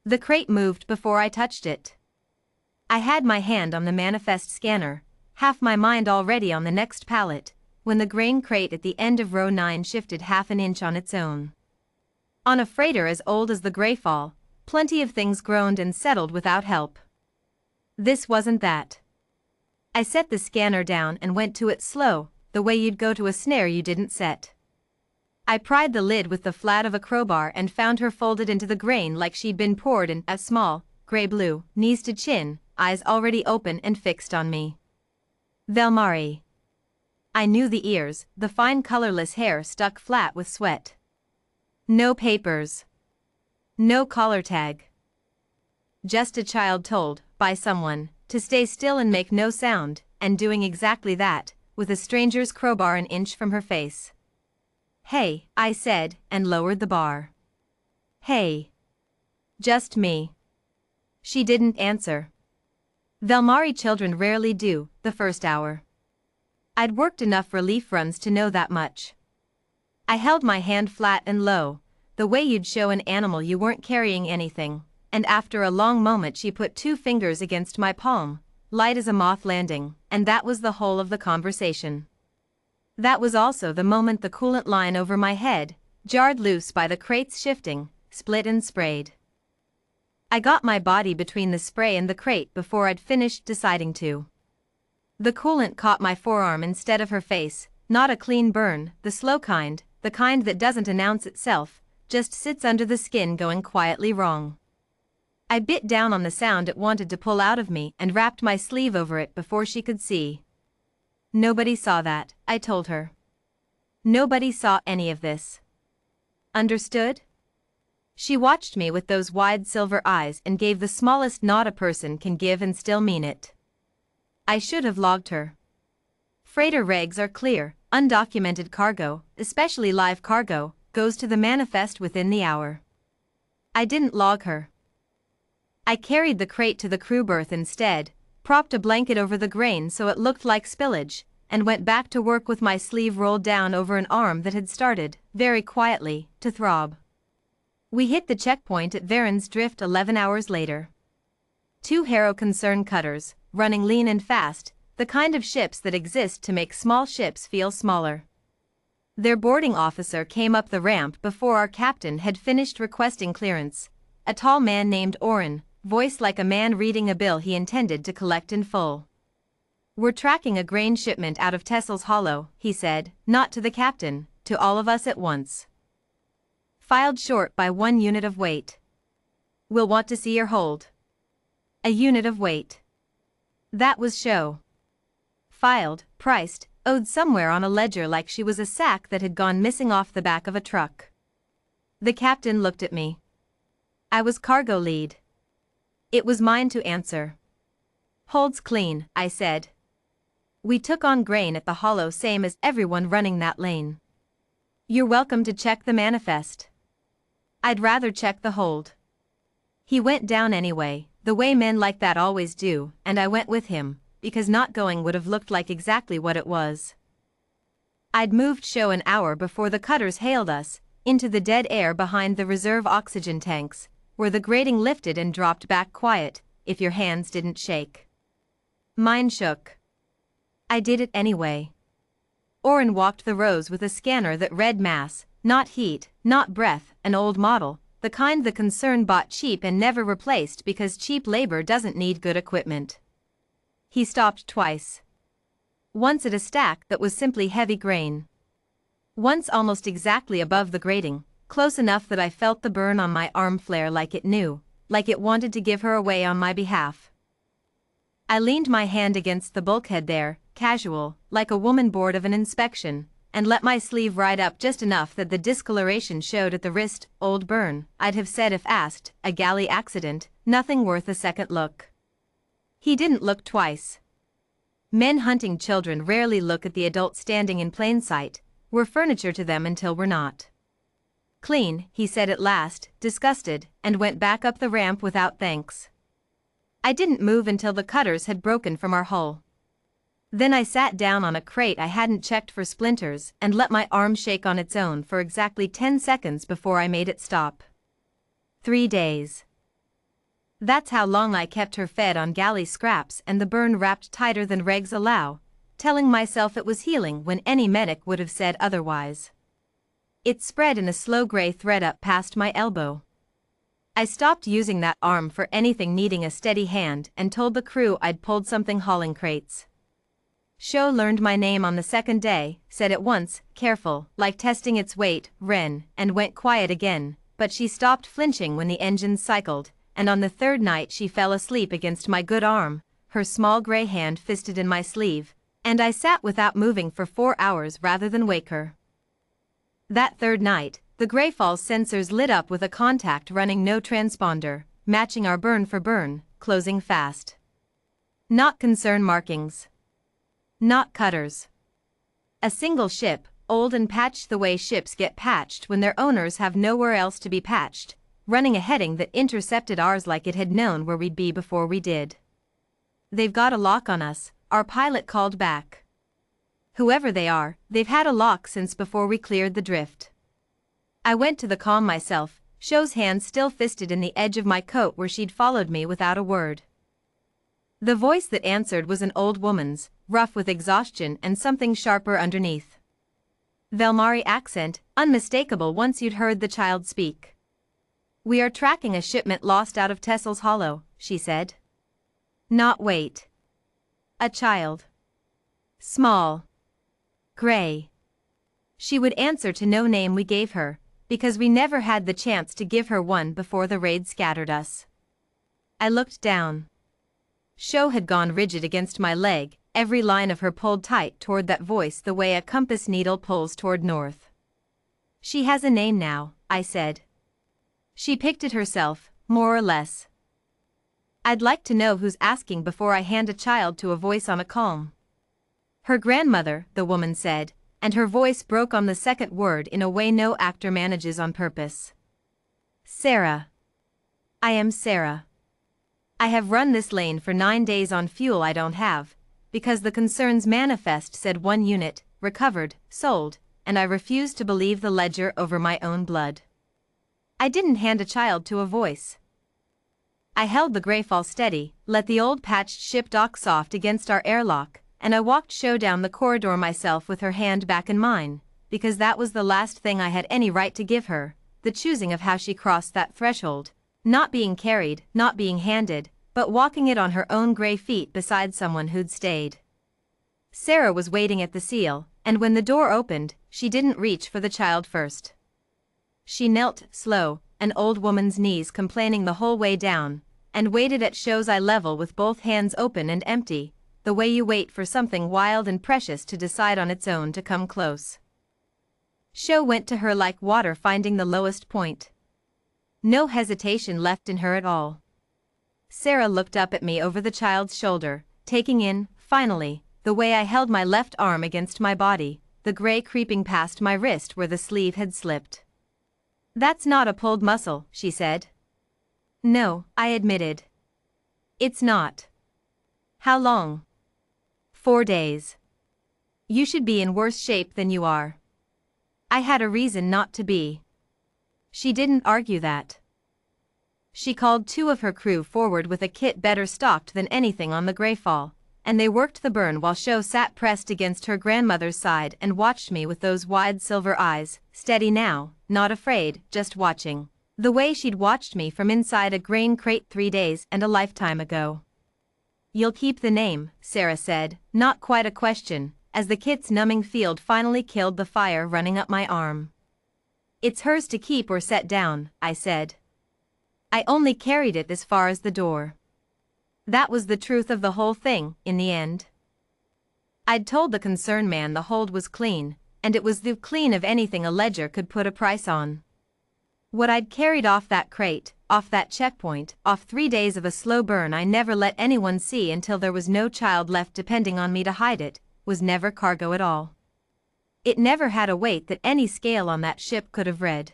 The crate moved before I touched it. I had my hand on the manifest scanner, half my mind already on the next pallet, when the grain crate at the end of row 9 shifted half an inch on its own. On a freighter as old as the Greyfall, plenty of things groaned and settled without help. This wasn't that. I set the scanner down and went to it slow, the way you'd go to a snare you didn't set. I pried the lid with the flat of a crowbar and found her folded into the grain like she'd been poured in, a small, grey-blue, knees to chin, eyes already open and fixed on me. Velmari. I knew the ears, the fine colorless hair stuck flat with sweat. No papers. No collar tag. Just a child told, by someone, to stay still and make no sound, and doing exactly that, with a stranger's crowbar an inch from her face. "Hey," I said, and lowered the bar. "Hey." "Just me." She didn't answer. Velmari children rarely do, the first hour. I'd worked enough relief runs to know that much. I held my hand flat and low, the way you'd show an animal you weren't carrying anything, and after a long moment she put 2 fingers against my palm, light as a moth landing, and that was the whole of the conversation. That was also the moment the coolant line over my head, jarred loose by the crate's shifting, split and sprayed. I got my body between the spray and the crate before I'd finished deciding to. The coolant caught my forearm instead of her face, not a clean burn, the slow kind, the kind that doesn't announce itself, just sits under the skin going quietly wrong. I bit down on the sound it wanted to pull out of me and wrapped my sleeve over it before she could see. Nobody saw that, I told her. Nobody saw any of this. Understood? She watched me with those wide silver eyes and gave the smallest nod a person can give and still mean it. I should have logged her. Freighter regs are clear, undocumented cargo, especially live cargo, goes to the manifest within the hour. I didn't log her. I carried the crate to the crew berth instead, propped a blanket over the grain so it looked like spillage, and went back to work with my sleeve rolled down over an arm that had started, very quietly, to throb. We hit the checkpoint at Varen's Drift 11 hours later. 2 Harrow concern cutters, running lean and fast, the kind of ships that exist to make small ships feel smaller. Their boarding officer came up the ramp before our captain had finished requesting clearance, a tall man named Oren, voice like a man reading a bill he intended to collect in full. "We're tracking a grain shipment out of Tessel's Hollow," he said, not to the captain, to all of us at once. "Filed short by 1 unit of weight. We'll want to see your hold." A unit of weight. That was show. Filed, priced, owed somewhere on a ledger like she was a sack that had gone missing off the back of a truck. The captain looked at me. I was cargo lead. It was mine to answer. "Hold's clean," I said. "We took on grain at the Hollow same as everyone running that lane. You're welcome to check the manifest." "I'd rather check the hold." He went down anyway, the way men like that always do, and I went with him, because not going would have looked like exactly what it was. I'd moved show an hour before the cutters hailed us, into the dead air behind the reserve oxygen tanks, where the grating lifted and dropped back quiet, if your hands didn't shake. Mine shook. I did it anyway. Oren walked the rows with a scanner that read mass, not heat, not breath, an old model, the kind the concern bought cheap and never replaced because cheap labor doesn't need good equipment. He stopped twice. Once at a stack that was simply heavy grain. Once almost exactly above the grating, close enough that I felt the burn on my arm flare like it knew, like it wanted to give her away on my behalf. I leaned my hand against the bulkhead there, casual, like a woman bored of an inspection, and let my sleeve ride up just enough that the discoloration showed at the wrist. Old burn, I'd have said if asked, a galley accident, nothing worth a second look. He didn't look twice. Men hunting children rarely look at the adult standing in plain sight, we're furniture to them until we're not. "Clean," he said at last, disgusted, and went back up the ramp without thanks. I didn't move until the cutters had broken from our hull. Then I sat down on a crate I hadn't checked for splinters and let my arm shake on its own for exactly 10 seconds before I made it stop. 3 days. That's how long I kept her fed on galley scraps and the burn wrapped tighter than regs allow, telling myself it was healing when any medic would have said otherwise. It spread in a slow gray thread up past my elbow. I stopped using that arm for anything needing a steady hand and told the crew I'd pulled something hauling crates. Sho learned my name on the second day, said it once, careful, like testing its weight, Ren, and went quiet again, but she stopped flinching when the engines cycled, and on the third night she fell asleep against my good arm, her small gray hand fisted in my sleeve, and I sat without moving for 4 hours rather than wake her. That third night, the Greyfall's sensors lit up with a contact running no transponder, matching our burn for burn, closing fast. Not concern markings. Not cutters. A single ship, old and patched the way ships get patched when their owners have nowhere else to be patched, running a heading that intercepted ours like it had known where we'd be before we did. They've got a lock on us, our pilot called back. Whoever they are, they've had a lock since before we cleared the drift. I went to the comm myself, Sho's hand still fisted in the edge of my coat where she'd followed me without a word. The voice that answered was an old woman's, rough with exhaustion and something sharper underneath. Velmari accent, unmistakable once you'd heard the child speak. "We are tracking a shipment lost out of Tessel's Hollow," she said. Not wait. A child. Small. Gray. She would answer to no name we gave her, because we never had the chance to give her one before the raid scattered us. I looked down. Sho had gone rigid against my leg, every line of her pulled tight toward that voice the way a compass needle pulls toward north. "She has a name now," I said. She picked it herself, more or less. "I'd like to know who's asking before I hand a child to a voice on a comm." "Her grandmother," the woman said, and her voice broke on the second word in a way no actor manages on purpose. "Sarah. I am Sarah. I have run this lane for 9 days on fuel I don't have, because the concern's manifest said 1 unit, recovered, sold, and I refuse to believe the ledger over my own blood. I didn't hand a child to a voice. I held the Greyfall steady, let the old patched ship dock soft against our airlock, and I walked Sho down the corridor myself with her hand back in mine, because that was the last thing I had any right to give her, the choosing of how she crossed that threshold, not being carried, not being handed, but walking it on her own gray feet beside someone who'd stayed. Sarah was waiting at the seal, and when the door opened, she didn't reach for the child first. She knelt, slow, an old woman's knees complaining the whole way down, and waited at Sho's eye level with both hands open and empty, the way you wait for something wild and precious to decide on its own to come close. Sho went to her like water finding the lowest point. No hesitation left in her at all. Sarah looked up at me over the child's shoulder, taking in, finally, the way I held my left arm against my body, the gray creeping past my wrist where the sleeve had slipped. "That's not a pulled muscle," she said. "No," I admitted. "It's not." "How long?" 4 days. "You should be in worse shape than you are." I had a reason not to be. She didn't argue that. She called 2 of her crew forward with a kit better stocked than anything on the Greyfall, and they worked the burn while Sho sat pressed against her grandmother's side and watched me with those wide silver eyes, steady now, not afraid, just watching, the way she'd watched me from inside a grain crate 3 days and a lifetime ago. "You'll keep the name," Sarah said, not quite a question, as the kit's numbing field finally killed the fire running up my arm. "It's hers to keep or set down," I said. I only carried it as far as the door. That was the truth of the whole thing, in the end. I'd told the concern man the hold was clean, and it was the clean of anything a ledger could put a price on. What I'd carried off that crate, off that checkpoint, off 3 days of a slow burn I never let anyone see until there was no child left depending on me to hide it, was never cargo at all. It never had a weight that any scale on that ship could have read.